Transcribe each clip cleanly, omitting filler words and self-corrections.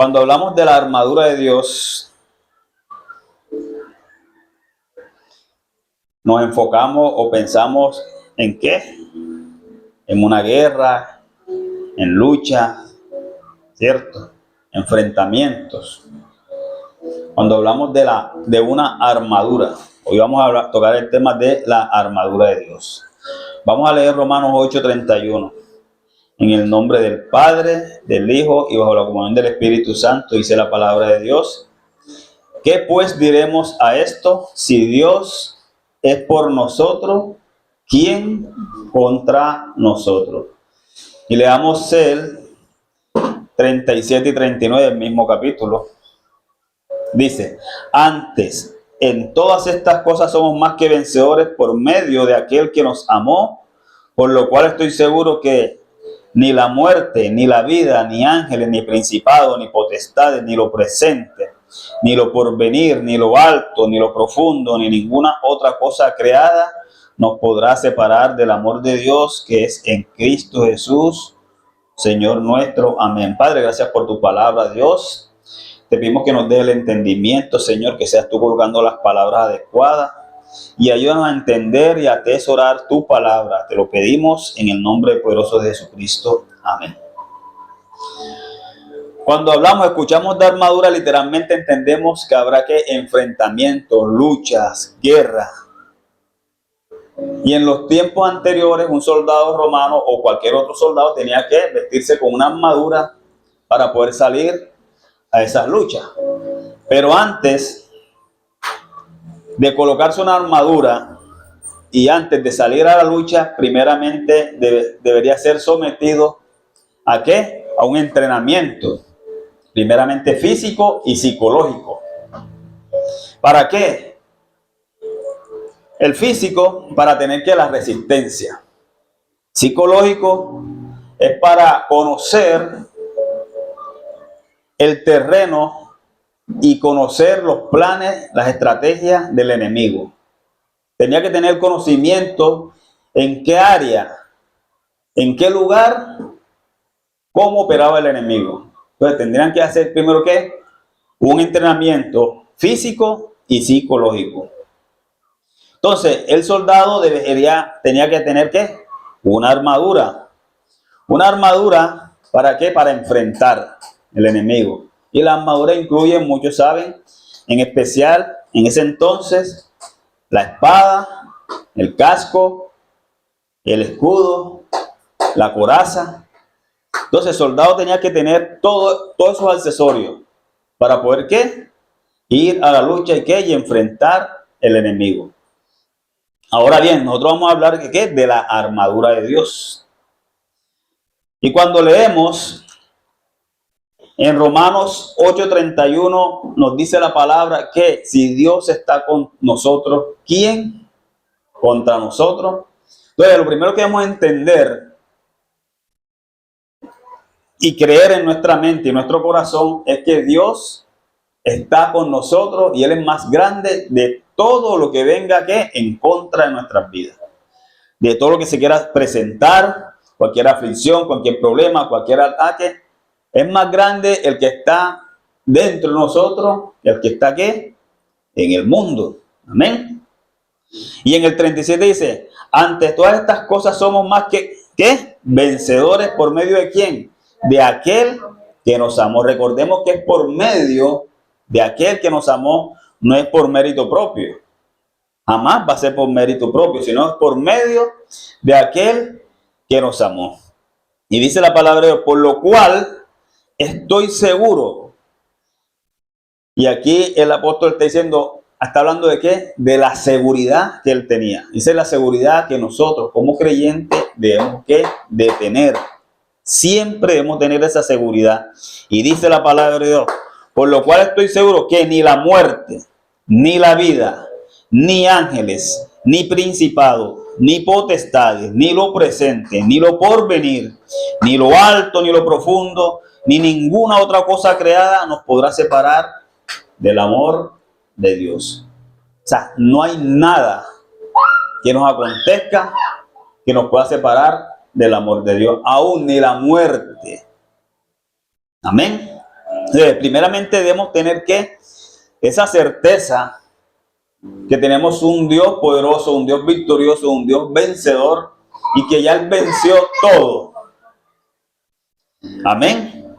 Cuando hablamos de la armadura de Dios, nos enfocamos o pensamos en qué, en una guerra, en lucha, ¿cierto? Enfrentamientos. Cuando hablamos de una armadura, hoy vamos a tocar el tema de la armadura de Dios. Vamos a leer Romanos 8:31. En el nombre del Padre, del Hijo y bajo la comunión del Espíritu Santo, dice la palabra de Dios. ¿Qué pues diremos a esto? Si Dios es por nosotros, ¿quién contra nosotros? Y leamos el 37 y 39 del mismo capítulo. Dice, antes, en todas estas cosas somos más que vencedores por medio de aquel que nos amó, por lo cual estoy seguro que ni la muerte, ni la vida, ni ángeles, ni principados, ni potestades, ni lo presente, ni lo porvenir, ni lo alto, ni lo profundo, ni ninguna otra cosa creada nos podrá separar del amor de Dios que es en Cristo Jesús, Señor nuestro. Amén. Padre, gracias por tu palabra, Dios. Te pedimos que nos dé el entendimiento, Señor, que seas tú colocando las palabras adecuadas y ayúdanos a entender y a atesorar tu palabra. Te lo pedimos en el nombre poderoso de Jesucristo. Amén. Cuando escuchamos de armadura, literalmente entendemos que habrá que enfrentamientos, luchas, guerras. Y en los tiempos anteriores, un soldado romano o cualquier otro soldado tenía que vestirse con una armadura para poder salir a esas luchas. Pero antes de colocarse una armadura y antes de salir a la lucha, primeramente debería ser sometido ¿a qué? A un entrenamiento, primeramente físico y psicológico. ¿Para qué? El físico, para tener que la resistencia. Psicológico es para conocer el terreno y conocer los planes, las estrategias del enemigo. Tenía que tener conocimiento en qué área, en qué lugar, cómo operaba el enemigo. Entonces tendrían que hacer primero ¿qué? Un entrenamiento físico y psicológico. Entonces el soldado tenía que tener ¿qué? Una armadura. Una armadura ¿para qué? Para enfrentar el enemigo. Y la armadura incluye, muchos saben, en especial en ese entonces, la espada, el casco, el escudo, la coraza. Entonces el soldado tenía que tener todos esos accesorios para poder ¿qué? Ir a la lucha y enfrentar el enemigo. Ahora bien, nosotros vamos a hablar de la armadura de Dios. Y cuando leemos en Romanos 8:31 nos dice la palabra que si Dios está con nosotros, ¿quién contra nosotros? Entonces, lo primero que debemos entender y creer en nuestra mente y nuestro corazón es que Dios está con nosotros y Él es más grande de todo lo que venga en contra de nuestras vidas. De todo lo que se quiera presentar, cualquier aflicción, cualquier problema, cualquier ataque. Es más grande el que está dentro de nosotros que el que está aquí en el mundo. Amén. Y en el 37 dice, ante todas estas cosas somos más que vencedores por medio de quién? De aquel que nos amó. Recordemos que es por medio de aquel que nos amó, no es por mérito propio. Jamás va a ser por mérito propio, sino es por medio de aquel que nos amó. Y dice la palabra de Dios, por lo cual estoy seguro. Y aquí el apóstol está hablando de qué? De la seguridad que él tenía. Dice la seguridad que nosotros como creyentes debemos de tener. Siempre debemos tener esa seguridad. Y dice la palabra de Dios, por lo cual estoy seguro que ni la muerte, ni la vida, ni ángeles, ni principados, ni potestades, ni lo presente, ni lo porvenir, ni lo alto, ni lo profundo, ni ninguna otra cosa creada nos podrá separar del amor de Dios. O sea, no hay nada que nos acontezca que nos pueda separar del amor de Dios, aún ni la muerte. Amén. Primeramente debemos tener esa certeza que tenemos un Dios poderoso, un Dios victorioso, un Dios vencedor y que ya Él venció todo. Amén.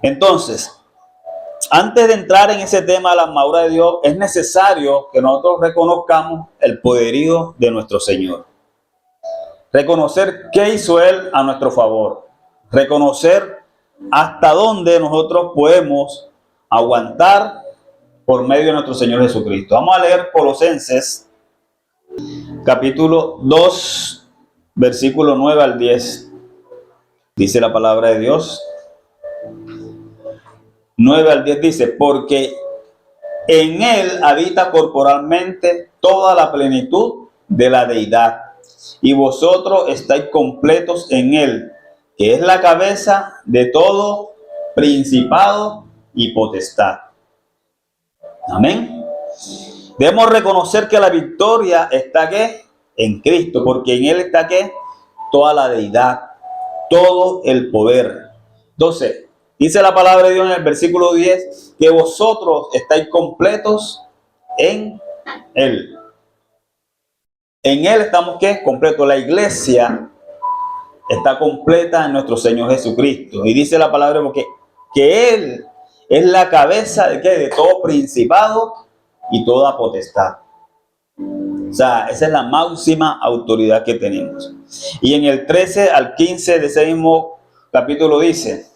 Entonces, antes de entrar en ese tema de la armadura de Dios, es necesario que nosotros reconozcamos el poderío de nuestro Señor. Reconocer qué hizo Él a nuestro favor. Reconocer hasta dónde nosotros podemos aguantar por medio de nuestro Señor Jesucristo. Vamos a leer Colosenses, capítulo 2, versículo 9 al 10. Dice la palabra de Dios. 9 al 10 dice, porque en Él habita corporalmente toda la plenitud de la deidad, y vosotros estáis completos en Él, que es la cabeza de todo principado y potestad. Amén. Debemos reconocer que la victoria está en Cristo, porque en Él está toda la deidad, todo el poder. Entonces, dice la palabra de Dios en el versículo 10, que vosotros estáis completos en Él. En Él estamos completos. La iglesia está completa en nuestro Señor Jesucristo. Y dice la palabra que Él es la cabeza de todo principado y toda potestad. O sea, esa es la máxima autoridad que tenemos. Y en el 13 al 15 de ese mismo capítulo dice,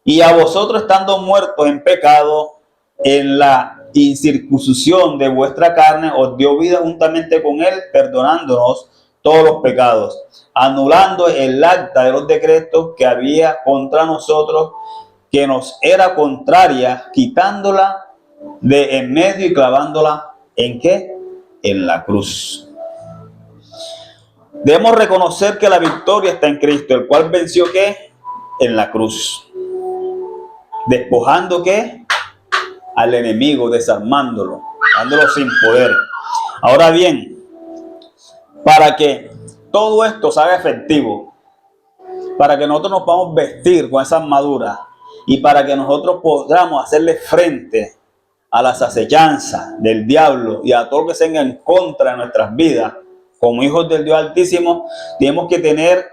y a vosotros estando muertos en pecado, en la incircuncisión de vuestra carne, os dio vida juntamente con Él, perdonándonos todos los pecados, anulando el acta de los decretos que había contra nosotros, que nos era contraria, quitándola de en medio y clavándola ¿en qué? En la cruz. Debemos reconocer que la victoria está en Cristo, el cual venció en la cruz, despojando al enemigo, desarmándolo, dándolo sin poder. Ahora bien, para que todo esto se haga efectivo, para que nosotros nos podamos vestir con esa armadura y para que nosotros podamos hacerle frente a las acechanzas del diablo y a todo lo que se venga en contra de nuestras vidas, como hijos del Dios Altísimo, tenemos que tener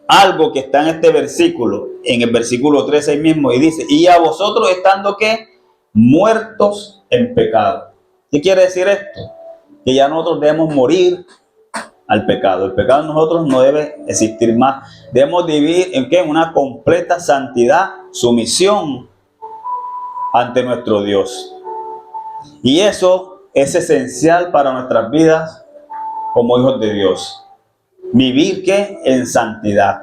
algo que está en este versículo, en el versículo 13 mismo, y dice, y a vosotros estando muertos en pecado. ¿Qué quiere decir esto? Que ya nosotros debemos morir al pecado. El pecado en nosotros no debe existir más. Debemos vivir en una completa santidad, sumisión ante nuestro Dios. Y eso es esencial para nuestras vidas como hijos de Dios. Vivir en santidad.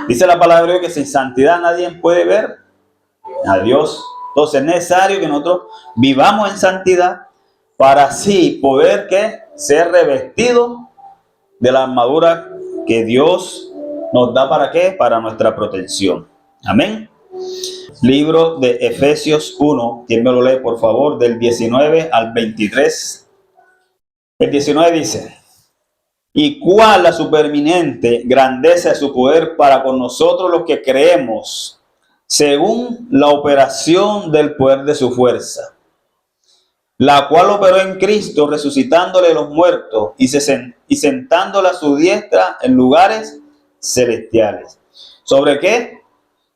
Dice la palabra de Dios que sin santidad nadie puede ver a Dios. Entonces es necesario que nosotros vivamos en santidad para así poder ser revestidos de la armadura que Dios nos da para para nuestra protección. Amén. Libro de Efesios 1, quien me lo lee por favor, del 19 al 23. El 19 dice, y cuál la supereminente grandeza de su poder para con nosotros los que creemos, según la operación del poder de su fuerza, la cual operó en Cristo, resucitándole los muertos y sentándole a su diestra en lugares celestiales. ¿Sobre qué?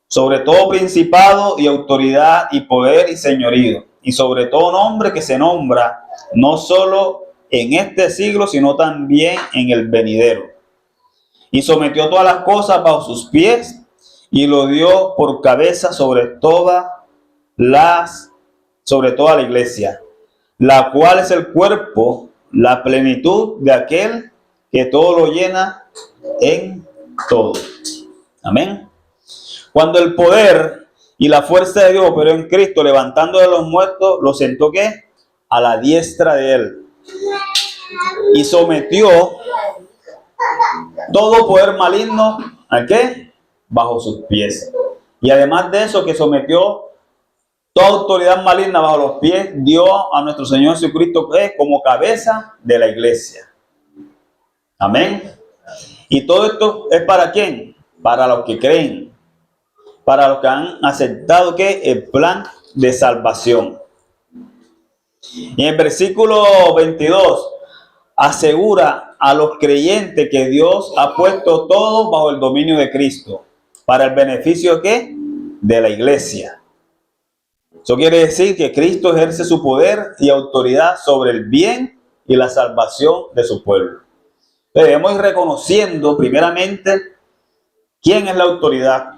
Sobre todo principado y autoridad y poder y señorío, y sobre todo nombre que se nombra, no solo en este siglo, sino también en el venidero. Y sometió todas las cosas bajo sus pies, y lo dio por cabeza sobre toda la iglesia, la cual es el cuerpo, la plenitud de aquel que todo lo llena en todo. Amén. Cuando el poder y la fuerza de Dios operó en Cristo, levantando de los muertos, lo sentó a la diestra de Él. Y sometió todo poder maligno ¿a bajo sus pies. Y además de eso, que sometió toda autoridad maligna bajo los pies, dio a nuestro Señor Jesucristo como cabeza de la iglesia. Amén. Y todo esto es para ¿quién? Para los que creen. para los que han aceptado que el plan de salvación. Y en el versículo 22 asegura a los creyentes que Dios ha puesto todo bajo el dominio de Cristo para el beneficio ¿qué? De la iglesia. Eso quiere decir que Cristo ejerce su poder y autoridad sobre el bien y la salvación de su pueblo. Debemos ir reconociendo primeramente quién es la autoridad.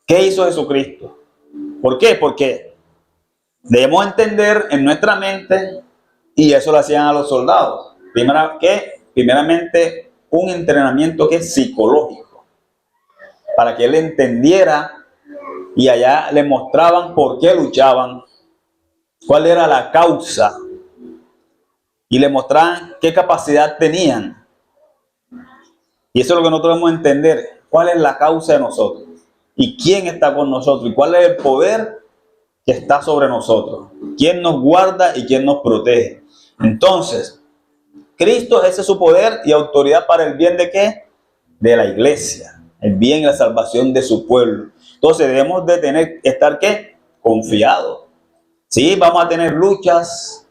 ¿Qué hizo Jesucristo? ¿Por qué? Porque debemos entender en nuestra mente, y eso lo hacían a los soldados, primeramente un entrenamiento que es psicológico, para que él entendiera, y allá le mostraban por qué luchaban, cuál era la causa, y le mostraban qué capacidad tenían. Y eso es lo que nosotros debemos entender, cuál es la causa de nosotros, y quién está con nosotros, y cuál es el poder que está sobre nosotros, quién nos guarda y quién nos protege. Entonces, Cristo ejerce su poder y autoridad para el bien de ¿qué? De la iglesia, el bien y la salvación de su pueblo. Entonces debemos de estar ¿qué? Confiados. Sí, vamos a tener luchas,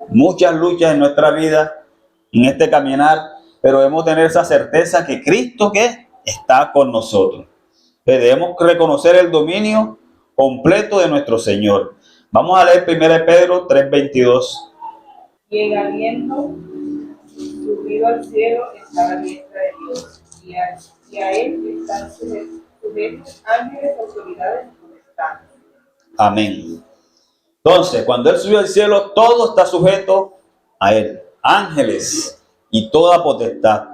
muchas luchas en nuestra vida, en este caminar, pero debemos tener esa certeza que Cristo ¿qué? Está con nosotros. Debemos reconocer el dominio completo de nuestro Señor. Vamos a leer 1 Pedro 3:22. Y en aliento, subido al cielo, está la diestra de Dios, y a él están sujetos ángeles, autoridades y potestades. Amén. Entonces, cuando Él subió al cielo, todo está sujeto a Él. Ángeles y toda potestad.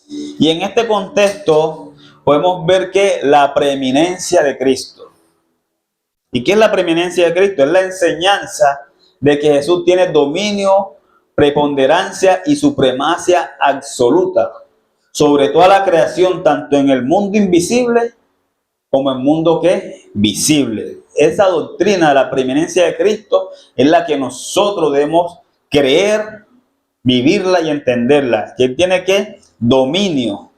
Y en este contexto podemos ver que la preeminencia de Cristo. ¿Y qué es la preeminencia de Cristo? Es la enseñanza de que Jesús tiene dominio, preponderancia y supremacia absoluta sobre toda la creación, tanto en el mundo invisible como en el mundo ¿qué? Visible. Esa doctrina de la preeminencia de Cristo es la que nosotros debemos creer, vivirla y entenderla. Que Él tiene ¿qué? Dominio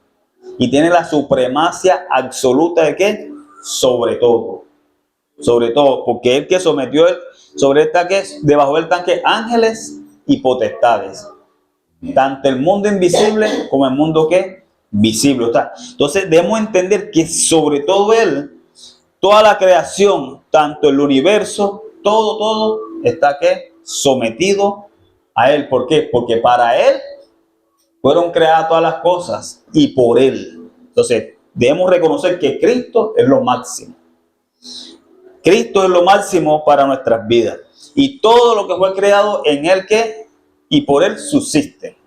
y tiene la supremacia absoluta de ¿qué? Sobre todo. Sobre todo, porque Él que sometió sobre el tanque, debajo del tanque, ángeles y potestades. Tanto el mundo invisible como el mundo ¿qué? Visible. Entonces debemos entender que sobre todo Él, toda la creación, tanto el universo, todo está ¿qué? Sometido a Él. ¿Por qué? Porque para Él fueron creadas todas las cosas y por Él. Entonces debemos reconocer que Cristo es lo máximo. Cristo es lo máximo para nuestras vidas. Y todo lo que fue creado en Él ¿qué? Y por Él subsiste.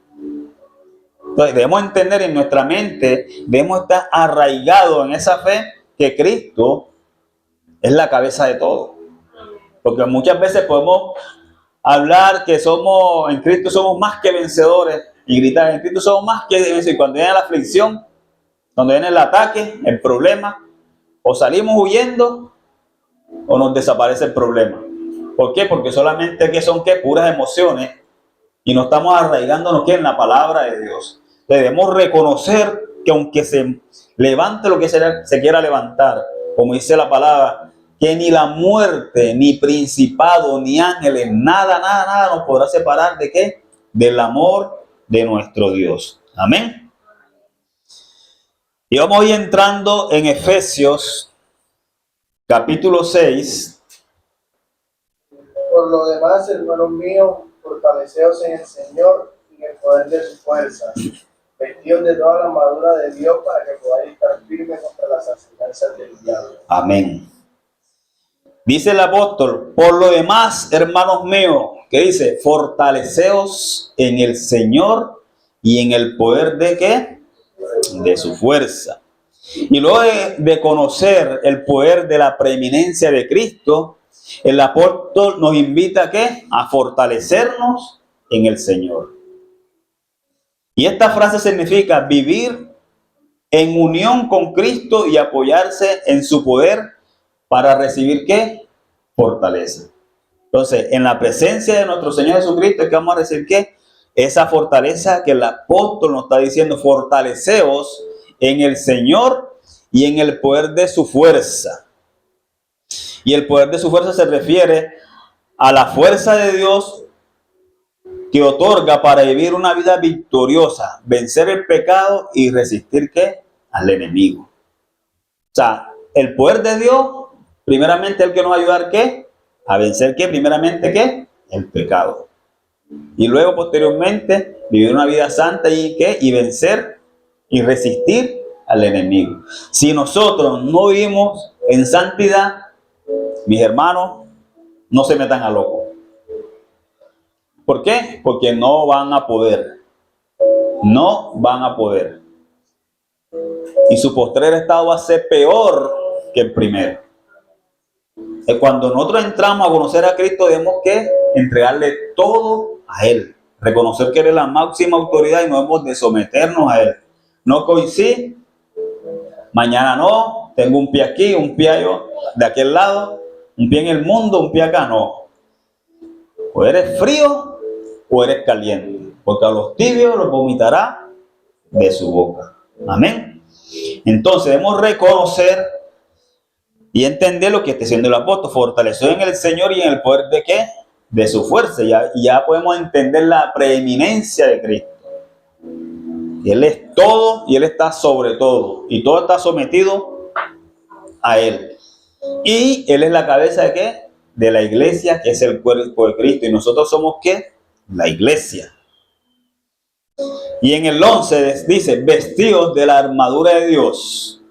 Entonces debemos entender en nuestra mente, debemos estar arraigados en esa fe que Cristo es la cabeza de todo. Porque muchas veces podemos hablar que en Cristo somos más que vencedores y gritar, en Cristo somos más que vencedores. Y cuando viene la aflicción, cuando viene el ataque, el problema, o salimos huyendo o nos desaparece el problema. ¿Por qué? Porque solamente que son ¿qué? Puras emociones y no estamos arraigándonos ¿qué? En la palabra de Dios. Debemos reconocer que aunque se levante lo que se quiera levantar, como dice la palabra, que ni la muerte, ni principado, ni ángeles, nada nos podrá separar de ¿qué? Del amor de nuestro Dios. Amén. Y vamos a ir entrando en Efesios capítulo 6. Por lo demás, hermanos míos, fortaleceos en el Señor y en el poder de su fuerza, vestidos de toda la armadura de Dios para que podáis estar firmes contra las acechanzas del diablo. Amén. Dice el apóstol, por lo demás, hermanos míos, que dice, fortaleceos en el Señor y en el poder de ¿qué? De su fuerza. Y luego de conocer el poder de la preeminencia de Cristo, el apóstol nos invita ¿a qué? A fortalecernos en el Señor. Y esta frase significa vivir en unión con Cristo y apoyarse en su poder para recibir ¿qué? Fortaleza. Entonces, en la presencia de nuestro Señor Jesucristo es que vamos a recibir ¿qué? Esa fortaleza que el apóstol nos está diciendo, fortaleceos en el Señor y en el poder de su fuerza. Y el poder de su fuerza se refiere a la fuerza de Dios que otorga para vivir una vida victoriosa, vencer el pecado y resistir ¿qué? Al enemigo. O sea, el poder de Dios, primeramente el que nos va a ayudar ¿qué? A vencer ¿qué? Primeramente ¿qué? El pecado. Y luego posteriormente vivir una vida santa y ¿qué? Y vencer y resistir al enemigo. Si nosotros no vivimos en santidad, mis hermanos, no se metan a loco. ¿Por qué? Porque no van a poder. No van a poder. Y su postrer estado va a ser peor que el primero. Cuando nosotros entramos a conocer a Cristo, debemos que entregarle todo a Él. Reconocer que Él es la máxima autoridad y no debemos de someternos a Él. No coincide. Mañana no. Tengo un pie aquí, un pie allá, de aquel lado. Un pie en el mundo, un pie acá. No. O eres frío o eres caliente. Porque a los tibios los vomitará de su boca. Amén. Entonces debemos reconocer y entender lo que está haciendo el apóstol, fortalecido en el Señor y en el poder de ¿qué? De su fuerza. Ya podemos entender la preeminencia de Cristo. Él es todo y Él está sobre todo. Y todo está sometido a Él. Y Él es la cabeza de ¿qué? De la iglesia, que es el cuerpo de Cristo. Y nosotros somos ¿qué? La iglesia. Y en el 11 dice, vestidos de la armadura de Dios.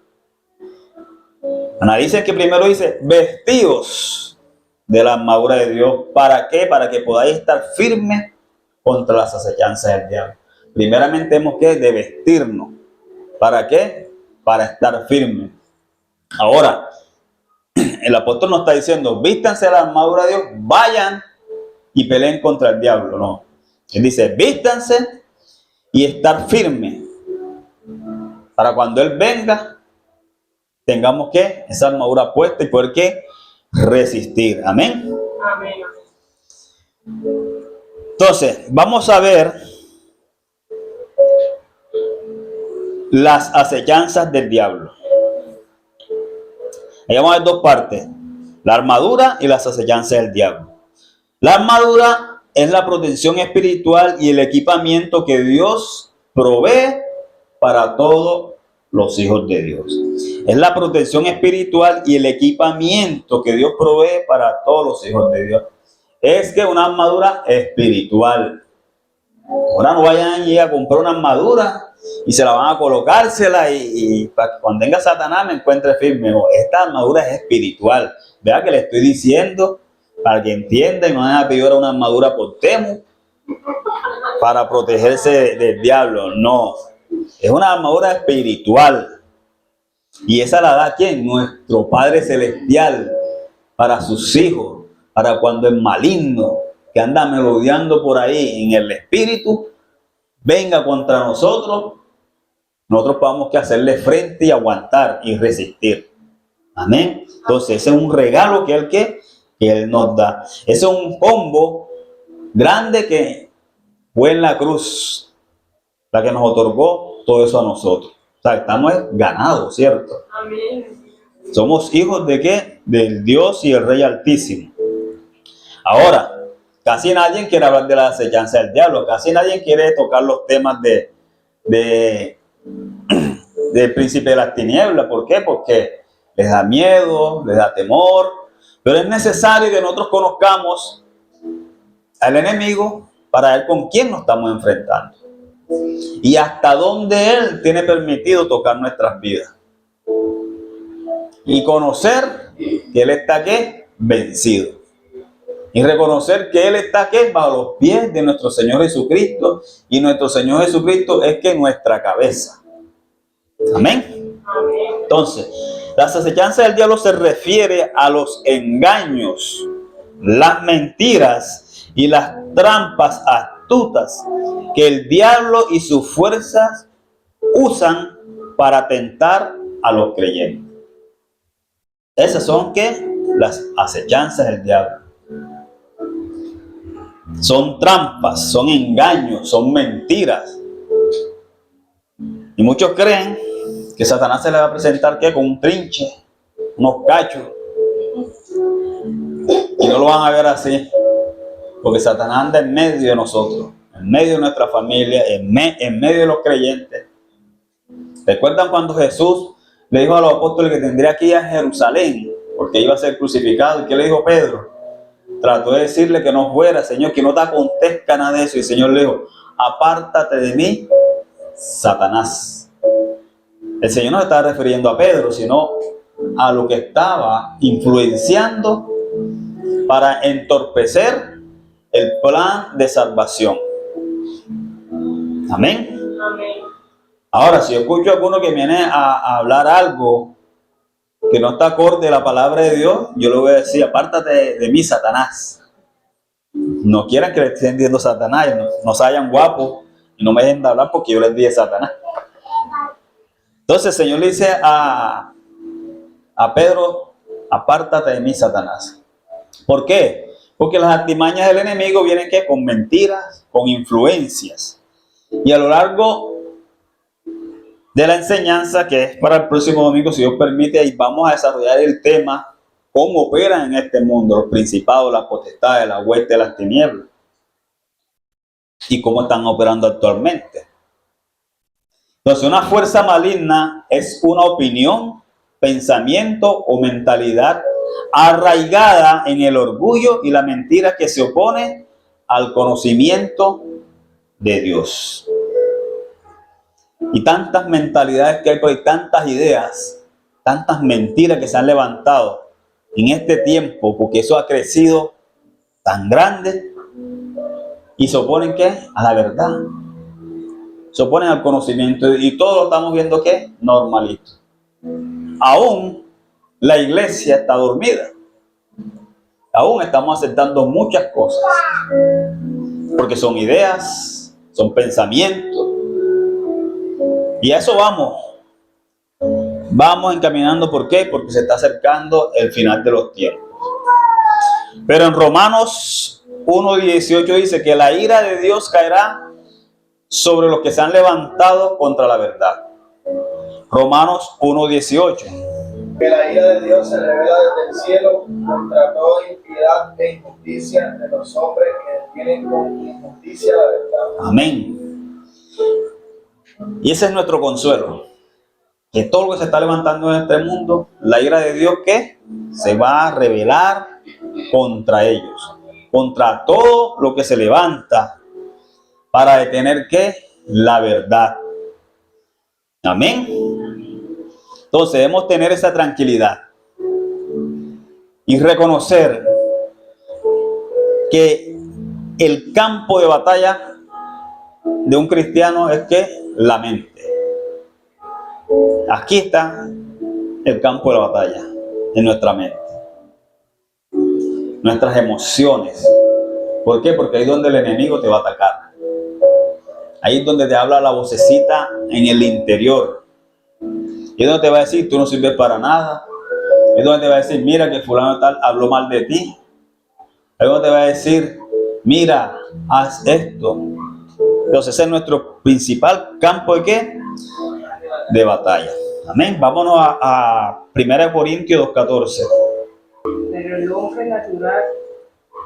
Analicen que primero dice, vestidos de la armadura de Dios. ¿Para qué? Para que podáis estar firmes contra las acechanzas del diablo. Primeramente tenemos que de vestirnos. ¿Para qué? Para estar firmes. Ahora, el apóstol nos está diciendo, vístanse de la armadura de Dios, vayan y peleen contra el diablo. No. Él dice, vístanse y estar firmes. Para cuando Él venga, tengamos que esa armadura puesta y poder que resistir. Amén. Amén. Entonces, vamos a ver las acechanzas del diablo. Ahí vamos a ver dos partes: la armadura y las acechanzas del diablo. La armadura es la protección espiritual y el equipamiento que Dios provee para todos los hijos de Dios. Es la protección espiritual y el equipamiento que Dios provee para todos los hijos de Dios. Es que una armadura espiritual. Ahora no vayan a comprar una armadura y se la van a colocársela y para que cuando venga Satanás me encuentre firme. No, esta armadura es espiritual. Vea que le estoy diciendo para que entienda y no vayan a pedir una armadura por Temu para protegerse del diablo. No, es una armadura espiritual. Y esa la da ¿quién? Nuestro Padre Celestial para sus hijos, para cuando el maligno que anda merodeando por ahí en el espíritu venga contra nosotros, nosotros podamos que hacerle frente y aguantar y resistir. Amén. Entonces ese es un regalo que Él nos da. Ese es un combo grande que fue en la cruz la que nos otorgó todo eso a nosotros. O sea, estamos ganados, ¿cierto? Amén. Somos hijos de ¿qué? Del Dios y el Rey Altísimo. Ahora, casi nadie quiere hablar de la acechanza del diablo. Casi nadie quiere tocar los temas del príncipe de las tinieblas. ¿Por qué? Porque les da miedo, les da temor. Pero es necesario que nosotros conozcamos al enemigo para ver con quién nos estamos enfrentando. Y hasta dónde Él tiene permitido tocar nuestras vidas. Y conocer que Él está ¿qué? Vencido. Y reconocer que Él está ¿qué? Bajo los pies de nuestro Señor Jesucristo. Y nuestro Señor Jesucristo es que nuestra cabeza. Amén. Entonces, las acechanzas del diablo se refiere a los engaños, las mentiras y las trampas astutas que el diablo y sus fuerzas usan para tentar a los creyentes. Esas son ¿qué? Las acechanzas del diablo. Son trampas, son engaños, son mentiras. Y muchos creen que Satanás se le va a presentar ¿qué? Con un trinche, unos cachos. Y no lo van a ver así, porque Satanás anda en medio de nosotros, en medio de nuestra familia, en medio de los creyentes. ¿Recuerdan cuando Jesús le dijo a los apóstoles que tendría que ir a Jerusalén porque iba a ser crucificado? ¿Y qué le dijo Pedro? Trató de decirle que no fuera, Señor, que no te acontezca nada de eso. Y el Señor le dijo, apártate de mí, Satanás. El Señor no se estaba refiriendo a Pedro, sino a lo que estaba influenciando para entorpecer el plan de salvación. Amén. Amén. Ahora, si yo escucho a alguno que viene a hablar algo que no está acorde a la palabra de Dios, yo le voy a decir, apártate de mí, Satanás. No quieran que le estén diciendo Satanás, no se hayan guapos y no me dejen de hablar porque yo les dije Satanás. Entonces el Señor le dice a Pedro, apártate de mí, Satanás. ¿Por qué? Porque las artimañas del enemigo vienen ¿qué? Con mentiras, con influencias. Y a lo largo de la enseñanza, que es para el próximo domingo, si Dios permite, ahí vamos a desarrollar el tema, cómo operan en este mundo los principados, las potestades, la hueste de las tinieblas, y cómo están operando actualmente. Entonces, una fuerza maligna es una opinión, pensamiento o mentalidad arraigada en el orgullo y la mentira que se opone al conocimiento de Dios. Y tantas mentalidades que hay por ahí, tantas ideas, tantas mentiras que se han levantado en este tiempo, porque eso ha crecido tan grande, y se oponen ¿qué? A la verdad. Se oponen al conocimiento, y todo lo estamos viendo ¿qué? Normalito. Aún la iglesia está dormida. Aún estamos aceptando muchas cosas, porque son ideas, son pensamientos, y a eso vamos encaminando. ¿Por qué? Porque se está acercando el final de los tiempos. Pero en Romanos 1:18 dice que la ira de Dios caerá sobre los que se han levantado contra la verdad. Romanos 1:18. Que la ira de Dios se revela desde el cielo contra toda impiedad e injusticia de los hombres que detienen con injusticia la verdad. Amén. Y ese es nuestro consuelo, que todo lo que se está levantando en este mundo, la ira de Dios que se va a revelar contra ellos, contra todo lo que se levanta para detener ¿qué? La verdad. Amén. Entonces debemos tener esa tranquilidad y reconocer que el campo de batalla de un cristiano es que la mente. Aquí está el campo de la batalla, en nuestra mente, nuestras emociones. ¿Por qué? Porque ahí es donde el enemigo te va a atacar. Ahí es donde te habla la vocecita en el interior. Y es donde te va a decir, tú no sirves para nada. Es donde te va a decir, mira que fulano tal habló mal de ti. Es donde te va a decir, mira, haz esto. Entonces ese es nuestro principal campo de ¿qué? De batalla. Amén. Vámonos a 1 Corintios 2:14. Pero el hombre natural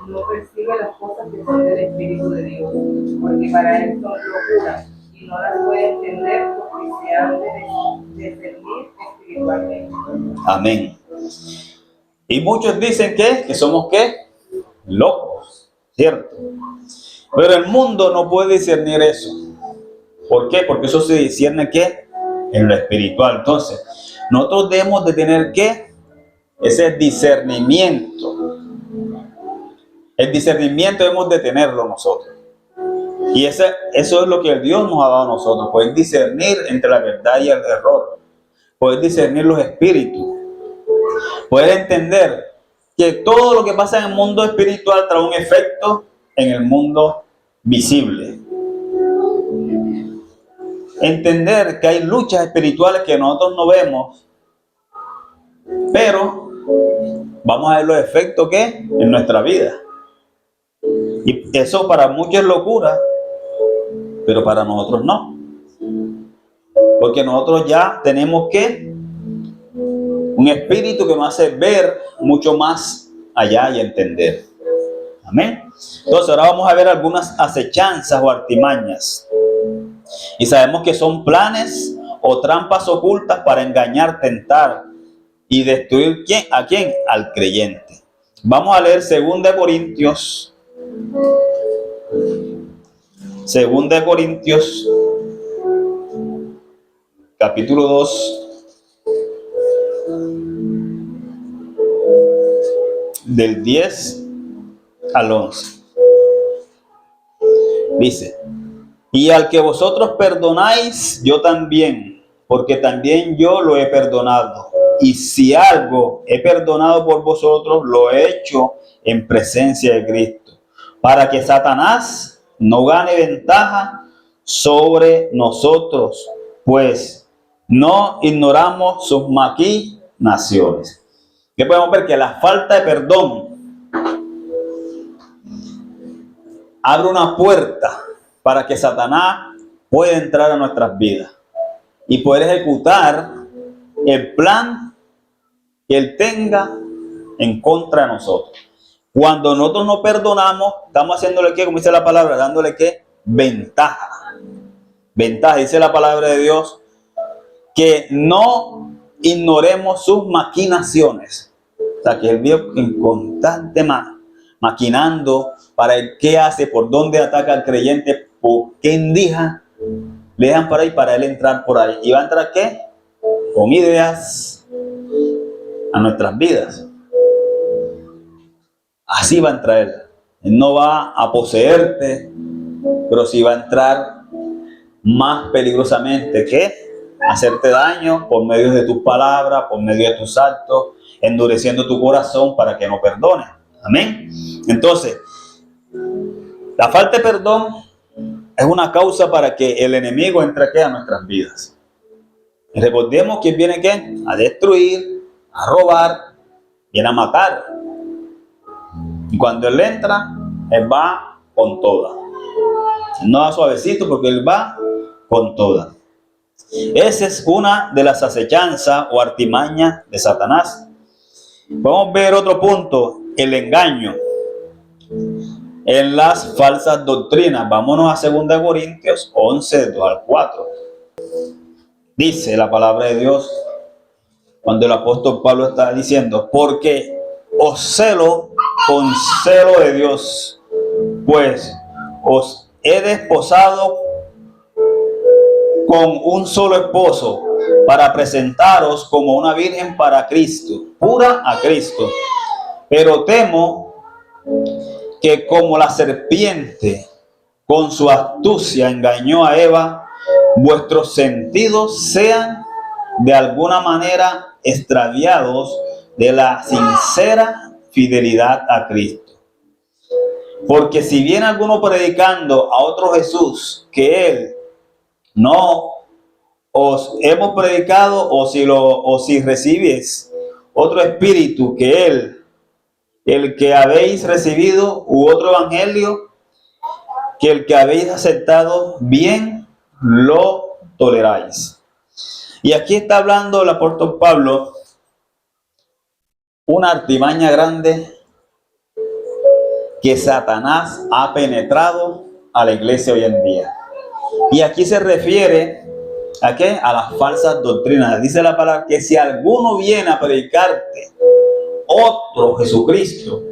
no percibe las cosas que son del Espíritu de Dios, porque para él son locuras y no las puede entender porque se han de discernir espiritualmente. Amén. Y muchos dicen que somos ¿qué? Locos, ¿cierto? Pero el mundo no puede discernir eso. ¿Por qué? Porque eso se discierne ¿qué? En lo espiritual. Entonces, nosotros debemos de tener ¿qué? Ese discernimiento. El discernimiento debemos de tenerlo nosotros. Y eso es lo que Dios nos ha dado a nosotros. Poder discernir entre la verdad y el error. Poder discernir los espíritus. Poder entender que todo lo que pasa en el mundo espiritual trae un efecto en el mundo visible. Entender que hay luchas espirituales que nosotros no vemos, pero vamos a ver los efectos que en nuestra vida. Y eso para muchos es locura, pero para nosotros no. Porque nosotros ya tenemos que un espíritu que nos hace ver mucho más allá y entender. Amén. Entonces ahora vamos a ver algunas acechanzas o artimañas. Y sabemos que son planes o trampas ocultas para engañar, tentar y destruir ¿a quién? Al creyente. Vamos a leer 2 Corintios. 2 Corintios, capítulo 2. Del 10 al 11. Dice: y al que vosotros perdonáis, yo también, porque también yo lo he perdonado. Y si algo he perdonado por vosotros, lo he hecho en presencia de Cristo, para que Satanás no gane ventaja sobre nosotros, pues no ignoramos sus maquinaciones. Que podemos ver que la falta de perdón abre una puerta para que Satanás pueda entrar a nuestras vidas y poder ejecutar el plan que él tenga en contra de nosotros. Cuando nosotros no perdonamos, estamos haciéndole ¿qué? Como dice la palabra, dándole ¿qué? Ventaja. Ventaja, dice la palabra de Dios, que no ignoremos sus maquinaciones. O sea, que él vive en constante maquinando para el qué hace, por dónde ataca al creyente, por qué indija, le dejan para ahí para él entrar por ahí. ¿Y va a entrar qué? Con ideas a nuestras vidas. Así va a entrar él. Él no va a poseerte, pero sí va a entrar más peligrosamente que hacerte daño por medio de tus palabras, por medio de tus actos, endureciendo tu corazón para que no perdones. Amén. Entonces, la falta de perdón es una causa para que el enemigo entre ¿qué? A nuestras vidas. Y recordemos que viene ¿qué? A destruir, a robar, viene a matar. Y cuando él entra, él va con toda. Él no va suavecito porque él va con toda. Esa es una de las acechanzas o artimañas de Satanás. Vamos a ver otro punto, el engaño en las falsas doctrinas. Vámonos a 2 Corintios 11, 2 al 4. Dice la palabra de Dios, cuando el apóstol Pablo está diciendo: porque os celo con celo de Dios, pues os he desposado con un solo esposo, para presentaros como una virgen para Cristo, pura a Cristo. Pero temo que como la serpiente con su astucia engañó a Eva, vuestros sentidos sean de alguna manera extraviados de la sincera fidelidad a Cristo. Porque si viene alguno predicando a otro Jesús que él no os hemos predicado, o si recibes otro espíritu que el que habéis recibido, u otro evangelio que el que habéis aceptado, bien lo toleráis. Y aquí está hablando el apóstol Pablo una artimaña grande que Satanás ha penetrado a la iglesia hoy en día. Y aquí se refiere ¿a qué? A las falsas doctrinas. Dice la palabra que si alguno viene a predicarte otro Jesucristo,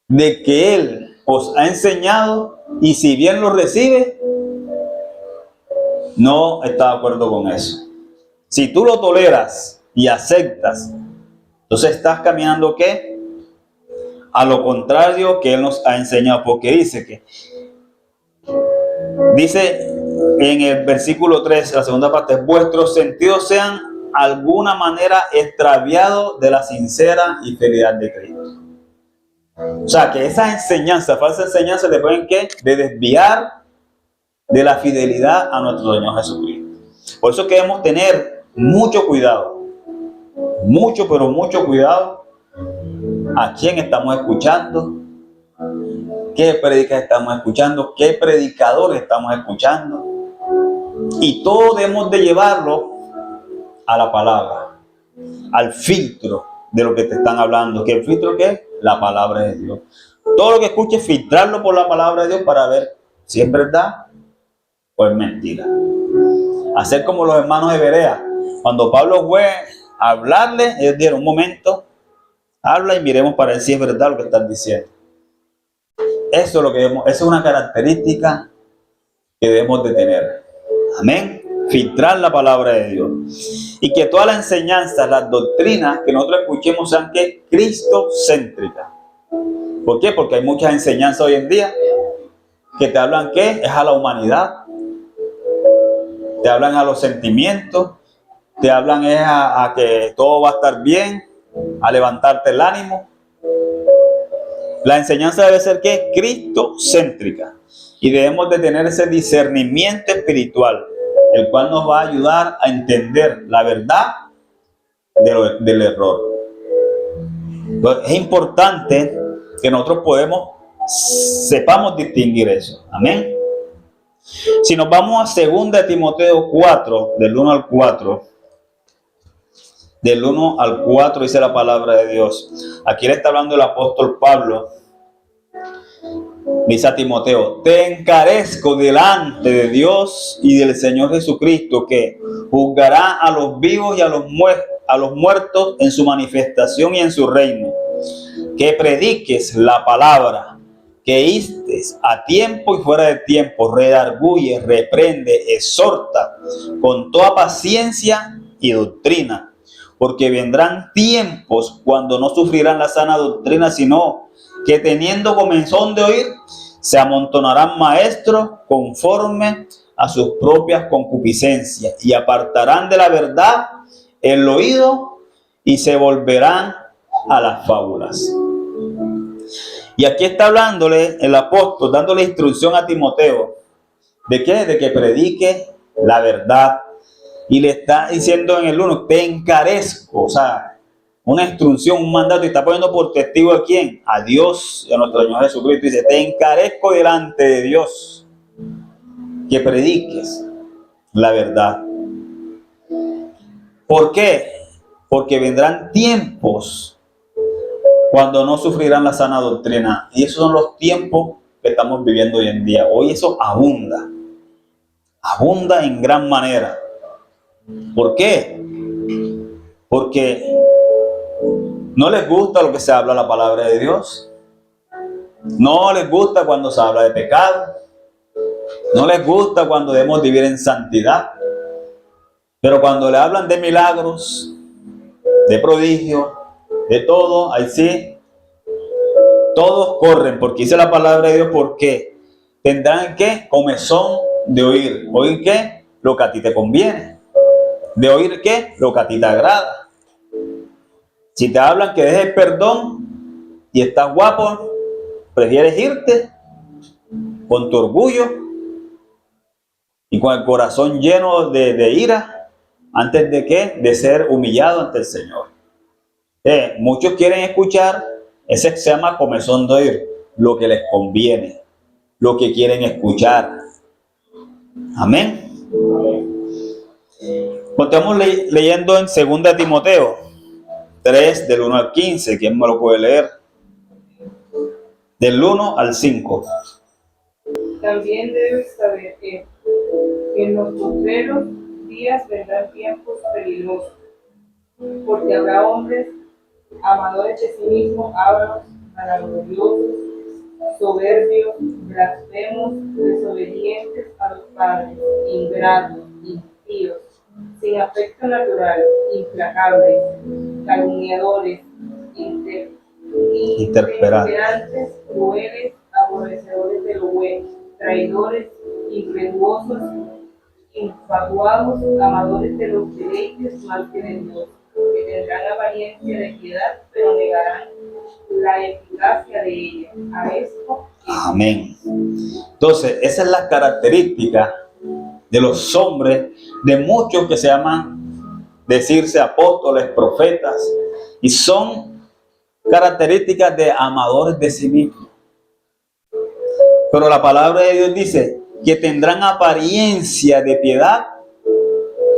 de que él os ha enseñado, y si bien lo recibe, no está de acuerdo con eso. Si tú lo toleras y aceptas, entonces estás caminando ¿qué? A lo contrario que él nos ha enseñado, porque dice en el versículo 3, la segunda parte: vuestros sentidos sean alguna manera extraviados de la sincera y fidelidad de Cristo. O sea, que esas enseñanzas, falsas enseñanzas, le pueden ¿qué? De desviar de la fidelidad a nuestro Señor Jesucristo. Por eso queremos tener mucho cuidado, mucho, pero mucho cuidado a quién estamos escuchando, qué predicas estamos escuchando, qué predicadores estamos escuchando. Y todo debemos de llevarlo a la palabra, al filtro de lo que te están hablando. ¿Qué filtro qué es? La palabra de Dios. Todo lo que escuches, filtrarlo por la palabra de Dios para ver si es verdad o es mentira. Hacer como los hermanos de Berea. Cuando Pablo fue a hablarle, ellos dijeron, un momento, habla y miremos para ver si es verdad lo que están diciendo. Eso es lo que debemos, esa es una característica que debemos de tener. Amén. Filtrar la palabra de Dios. Y que todas las enseñanzas, las doctrinas que nosotros escuchemos sean que cristocéntricas. ¿Por qué? Porque hay muchas enseñanzas hoy en día que te hablan que es a la humanidad, te hablan a los sentimientos, te hablan es a que todo va a estar bien, a levantarte el ánimo. La enseñanza debe ser que cristocéntrica y debemos de tener ese discernimiento espiritual, el cual nos va a ayudar a entender la verdad del error. Entonces, es importante que nosotros sepamos distinguir eso. Amén. Si nos vamos a 2 Timoteo 4, del 1 al 4, del 1 al 4 dice la palabra de Dios. Aquí le está hablando el apóstol Pablo. Dice a Timoteo, te encarezco delante de Dios y del Señor Jesucristo, que juzgará a los vivos y a los muertos en su manifestación y en su reino. Que prediques la palabra, que instes a tiempo y fuera de tiempo, redarguye, reprende, exhorta con toda paciencia y doctrina. Porque vendrán tiempos cuando no sufrirán la sana doctrina, sino que teniendo comezón de oír, se amontonarán maestros conforme a sus propias concupiscencias y apartarán de la verdad el oído y se volverán a las fábulas. Y aquí está hablándole el apóstol, dándole instrucción a Timoteo. ¿De qué? De que predique la verdad. Y le está diciendo en el 1, te encarezco, o sea, una instrucción, un mandato, y está poniendo por testigo a quién, a Dios y a nuestro Señor Jesucristo. Dice, te encarezco delante de Dios que prediques la verdad. ¿Por qué? Porque vendrán tiempos cuando no sufrirán la sana doctrina. Y esos son los tiempos que estamos viviendo hoy en día. Hoy eso abunda en gran manera. ¿Por qué? Porque no les gusta lo que se habla la palabra de Dios. No les gusta cuando se habla de pecado. No les gusta cuando debemos vivir en santidad. Pero cuando le hablan de milagros, de prodigios, de todo, ahí sí, todos corren, porque dice la palabra de Dios, porque tendrán que comezón de oír. ¿Oír qué? Lo que a ti te conviene. ¿De oír qué? Lo que a ti te agrada. Si te hablan que dejes perdón y estás guapo, prefieres irte con tu orgullo y con el corazón lleno de ira antes de qué? De ser humillado ante el Señor. Muchos quieren escuchar, ese se llama comezón de oír, lo que les conviene, lo que quieren escuchar. Amén. Continuamos leyendo en 2 Timoteo 3, del 1 al 15. ¿Quién me lo puede leer? Del 1 al 5. También debes saber que en los postreros días vendrán tiempos peligrosos, porque habrá hombres amadores de sí mismos, ávaros, vanagloriosos, soberbios, blasfemos, desobedientes a los padres, ingratos, impíos, sin afecto natural, implacables, calumniadores, intemperantes, crueles, aborrecedores de lo bueno, traidores, impetuosos, infatuados, amadores de los deleites más que de Dios, que tendrán apariencia de piedad, pero negarán la eficacia de ella. A esto. Amén. Entonces, esa es la característica de los hombres, de muchos que se llaman decirse apóstoles, profetas, y son características de amadores de sí mismos. Pero la palabra de Dios dice que tendrán apariencia de piedad,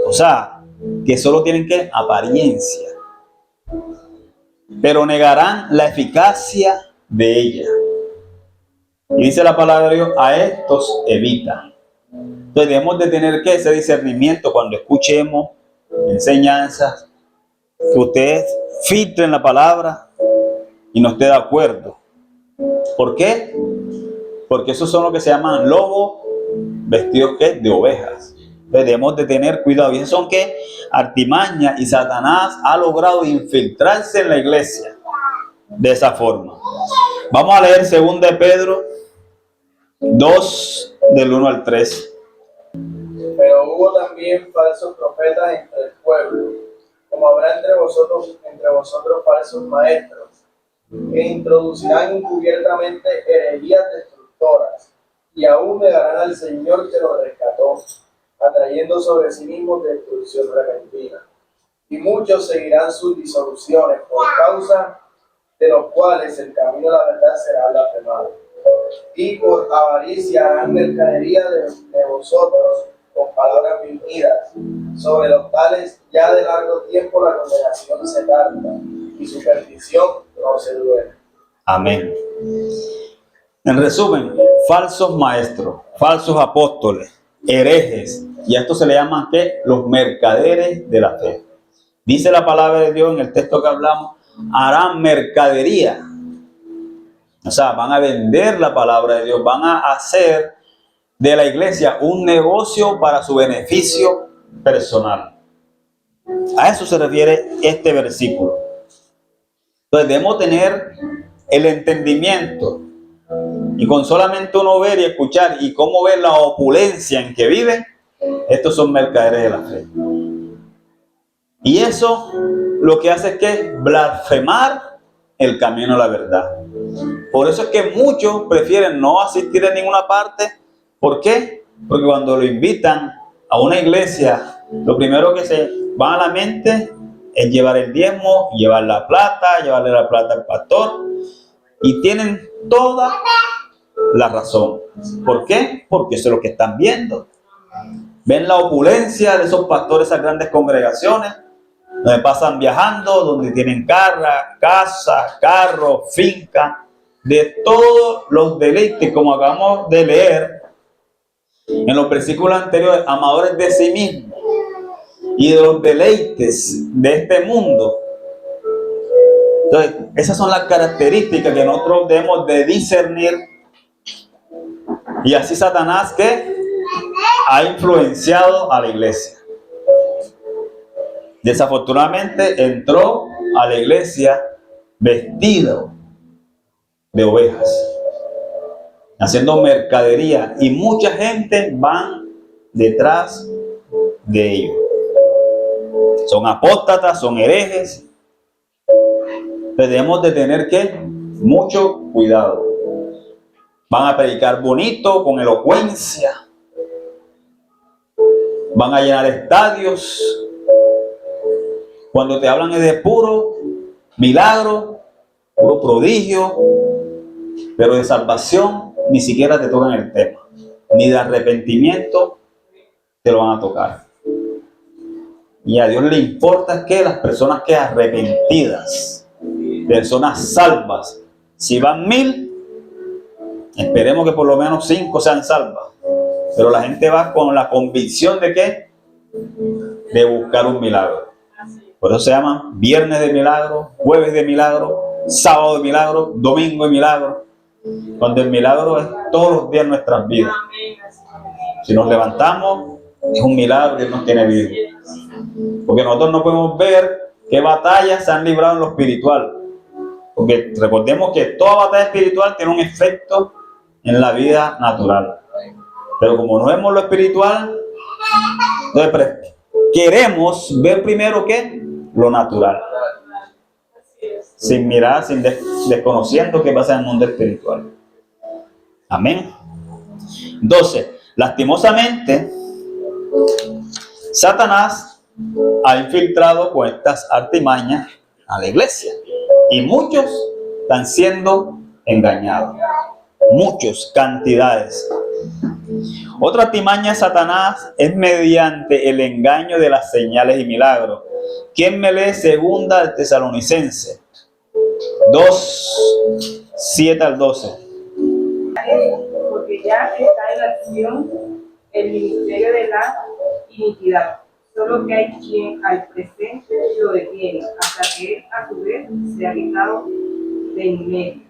o sea, que solo tienen que apariencia, pero negarán la eficacia de ella. Y dice la palabra de Dios, a estos evita. Entonces debemos de tener que ese discernimiento cuando escuchemos enseñanzas, que ustedes filtren la palabra y no esté de acuerdo. ¿Por qué? Porque esos son los que se llaman lobos vestidos ¿qué? De ovejas. Entonces debemos de tener cuidado. Y esos son que artimañas, y Satanás ha logrado infiltrarse en la iglesia de esa forma. Vamos a leer 2 de Pedro 2, del 1 al 3. Pero hubo también falsos profetas entre el pueblo, como habrá entre vosotros falsos maestros, que introducirán encubiertamente herejías destructoras, y aún negarán al Señor que los rescató, atrayendo sobre sí mismos destrucción repentina. Y muchos seguirán sus disoluciones, por causa de los cuales el camino de la verdad será blasfemado. Y por avaricia harán mercadería de vosotros con palabras fingidas. Sobre los tales ya de largo tiempo la condenación se tarda, y su perdición no se duele. Amén. En resumen, falsos maestros, falsos apóstoles, herejes, y a esto se le llaman ¿qué? Los mercaderes de la fe. Dice la palabra de Dios en el texto que hablamos, harán mercadería. O sea, van a vender la palabra de Dios, van a hacer de la iglesia un negocio para su beneficio personal. A eso se refiere este versículo. Entonces debemos tener el entendimiento, y con solamente uno ver y escuchar y cómo ver la opulencia en que viven, estos son mercaderes de la fe. Y eso lo que hace es que blasfemar el camino a la verdad. Por eso es que muchos prefieren no asistir a ninguna parte. ¿Por qué? Porque cuando lo invitan a una iglesia, lo primero que se va a la mente es llevar el diezmo, llevar la plata, llevarle la plata al pastor. Y tienen toda la razón. ¿Por qué? Porque eso es lo que están viendo. Ven la opulencia de esos pastores, esas grandes congregaciones, donde pasan viajando, donde tienen casa, carro, finca, de todos los deleites, como acabamos de leer en los versículos anteriores, amadores de sí mismos y de los deleites de este mundo. Entonces, esas son las características que nosotros debemos de discernir. Y así Satanás que ha influenciado a la iglesia. Desafortunadamente entró a la iglesia vestido de ovejas, haciendo mercadería, y mucha gente van detrás de ellos. Son apóstatas, son herejes. Debemos de tener que mucho cuidado. Van a predicar bonito, con elocuencia. Van a llenar estadios. Cuando te hablan es de puro milagro, puro prodigio, pero de salvación ni siquiera te tocan el tema. Ni de arrepentimiento te lo van a tocar. Y a Dios le importa que las personas que arrepentidas, personas salvas, si van 1000, esperemos que por lo menos 5 sean salvas. Pero la gente va con la convicción de ¿qué? De buscar un milagro. Por eso se llaman viernes de milagro, jueves de milagro, sábado de milagro, domingo de milagro. Cuando el milagro es todos los días de nuestras vidas. Si nos levantamos, es un milagro que nos tiene vivo. Porque nosotros no podemos ver qué batallas se han librado en lo espiritual. Porque recordemos que toda batalla espiritual tiene un efecto en la vida natural. Pero como no vemos lo espiritual, entonces queremos ver primero ¿qué? Lo natural. Sin mirar, desconociendo qué pasa en el mundo espiritual. Amén. Entonces, lastimosamente, Satanás ha infiltrado con estas artimañas a la iglesia. Y muchos están siendo engañados. Muchos, cantidades. Otra artimaña de Satanás es mediante el engaño de las señales y milagros. ¿Quién me lee segunda de Tesalonicenses 2, 7 al 12? Porque ya está en acción el ministerio de la iniquidad, solo que hay quien al presente lo detiene, hasta que él a su vez sea quitado de en medio.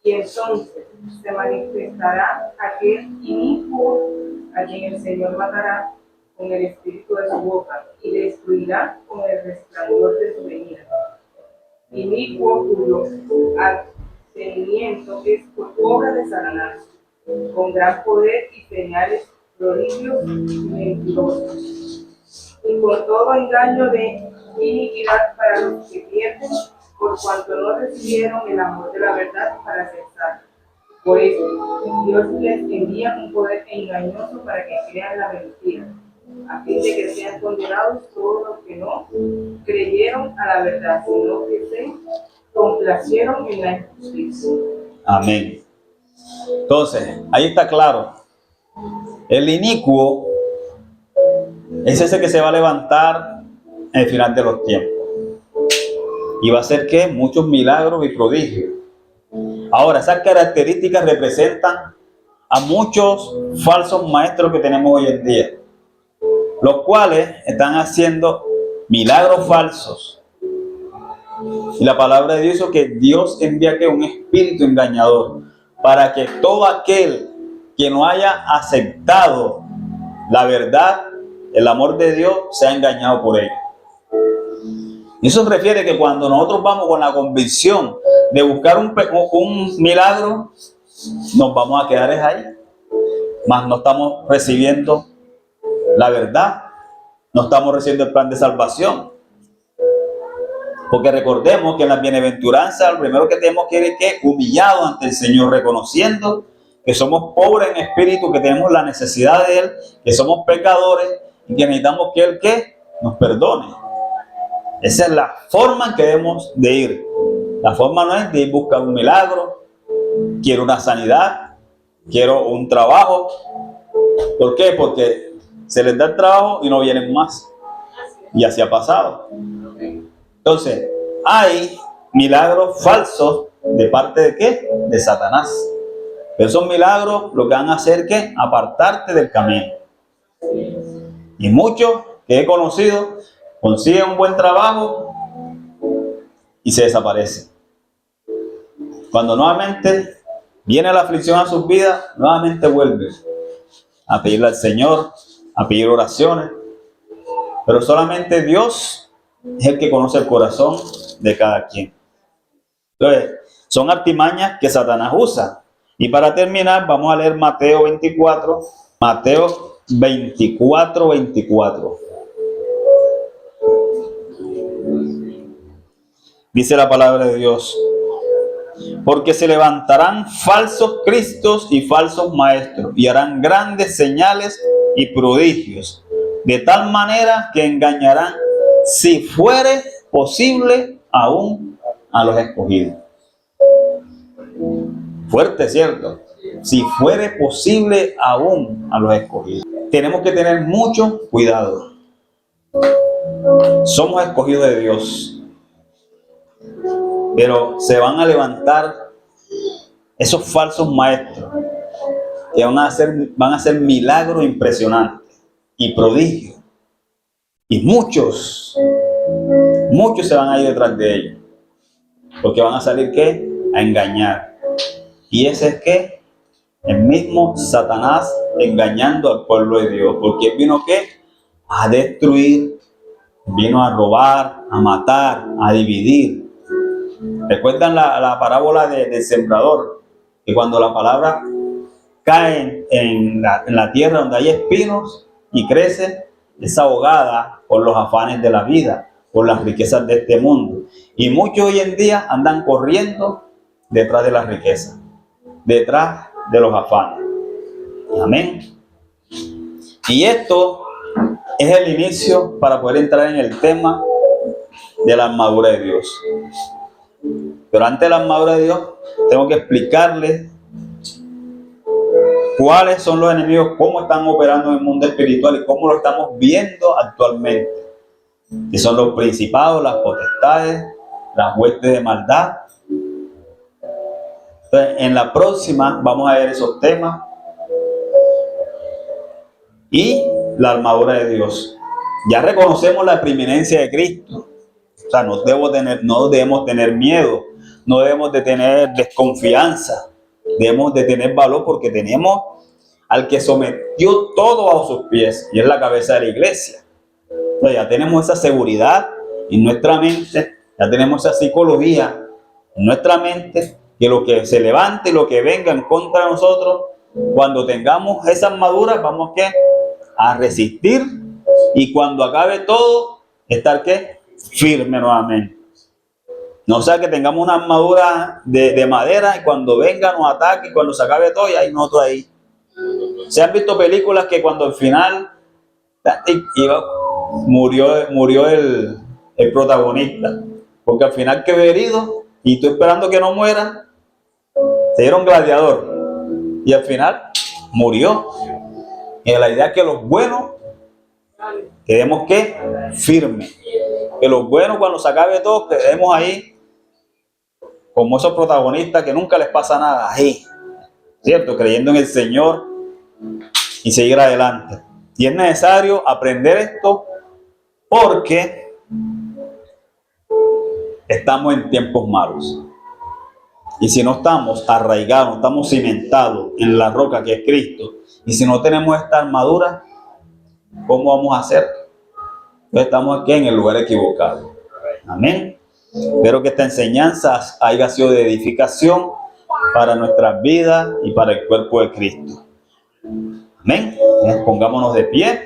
Y entonces se manifestará aquel inicuo a quien el Señor matará con el espíritu de su boca y destruirá con el resplandor de su venida. Inicuo cuyo advenimiento es por obra de Satanás, con gran poder y señales, prodigios mentirosos, y con todo engaño de iniquidad para los que pierden, por cuanto no recibieron el amor de la verdad para ser salvos. Por eso, Dios les envía un poder engañoso para que crean la mentira, a fin de que sean condenados todos los que no creyeron a la verdad, sino que se complacieron en la injusticia. Amén. Entonces, ahí está claro. El inicuo es ese que se va a levantar en el final de los tiempos. Y va a hacer que muchos milagros y prodigios. Ahora, esas características representan a muchos falsos maestros que tenemos hoy en día, los cuales están haciendo milagros falsos. Y la palabra de Dios dice que Dios envía que un espíritu engañador para que todo aquel que no haya aceptado la verdad, el amor de Dios, sea engañado por él. Y eso se refiere que cuando nosotros vamos con la convicción de buscar un milagro, nos vamos a quedar ahí. Mas no estamos recibiendo la verdad, no estamos recibiendo el plan de salvación. Porque recordemos que en la bienaventuranza, lo primero que tenemos que ir es que humillado ante el Señor, reconociendo que somos pobres en espíritu, que tenemos la necesidad de Él, que somos pecadores y que necesitamos que Él nos perdone. Esa es la forma en que debemos de ir. La forma no es de ir a buscar un milagro, quiero una sanidad, quiero un trabajo. ¿Por qué? Porque se les da el trabajo y no vienen más. Y así ha pasado. Entonces, hay milagros falsos de parte de ¿qué? De Satanás. Pero esos milagros lo que van a hacer es apartarte del camino. Y muchos que he conocido consiguen un buen trabajo y se desaparecen. Cuando nuevamente viene la aflicción a sus vidas, nuevamente vuelven a pedirle al Señor, a pedir oraciones. Pero solamente Dios es el que conoce el corazón de cada quien. Entonces, son artimañas que Satanás usa. Y para terminar, vamos a leer Mateo 24. Mateo 24, 24. Dice la palabra de Dios: porque se levantarán falsos cristos y falsos maestros, y harán grandes señales y prodigios, de tal manera que engañarán, si fuere posible, aún a los escogidos. Fuerte, ¿cierto? Si fuere posible, aún a los escogidos. Tenemos que tener mucho cuidado. Somos escogidos de Dios. Pero se van a levantar esos falsos maestros que van a hacer milagros impresionantes y prodigios. Y muchos se van a ir detrás de ellos. Porque van a salir ¿qué? A engañar. Y ese es ¿qué? El mismo Satanás engañando al pueblo de Dios. Porque vino ¿qué? A destruir, vino a robar, a matar, a dividir. ¿Recuerdan la parábola del sembrador? Que cuando la palabra cae en la tierra donde hay espinos y crece, es ahogada por los afanes de la vida, por las riquezas de este mundo. Y muchos hoy en día andan corriendo detrás de las riquezas, detrás de los afanes. Amén. Y esto es el inicio para poder entrar en el tema de la armadura de Dios. Pero antes de la armadura de Dios, tengo que explicarles cuáles son los enemigos, cómo están operando en el mundo espiritual y cómo lo estamos viendo actualmente. Que son los principados, las potestades, las huestes de maldad. Entonces, en la próxima vamos a ver esos temas y la armadura de Dios. Ya reconocemos la preeminencia de Cristo. O sea, no debemos tener miedo, no debemos de tener desconfianza, debemos de tener valor porque tenemos al que sometió todo bajo sus pies y es la cabeza de la iglesia. Entonces ya tenemos esa seguridad en nuestra mente, ya tenemos esa psicología en nuestra mente, que lo que se levante y lo que venga en contra de nosotros, cuando tengamos esa armadura, vamos a resistir y cuando acabe todo, estar firme nuevamente. No sea que tengamos una armadura de madera y cuando venga nos ataque y cuando se acabe todo y hay nosotros ahí. Se han visto películas que cuando al final murió el protagonista, porque al final quedó herido y tú esperando que no muera, se dieron gladiador y al final murió. Y la idea es que los buenos quedemos firmes, que los buenos cuando se acabe todo quedemos ahí como esos protagonistas que nunca les pasa nada, ahí, ¿cierto? Creyendo en el Señor y seguir adelante. Y es necesario aprender esto porque estamos en tiempos malos. Y si no estamos arraigados, no estamos cimentados en la roca que es Cristo, y si no tenemos esta armadura, ¿cómo vamos a hacer? Pues estamos aquí en el lugar equivocado. Amén. Espero que esta enseñanza haya sido de edificación para nuestras vidas y para el cuerpo de Cristo. Amén. Pongámonos de pie.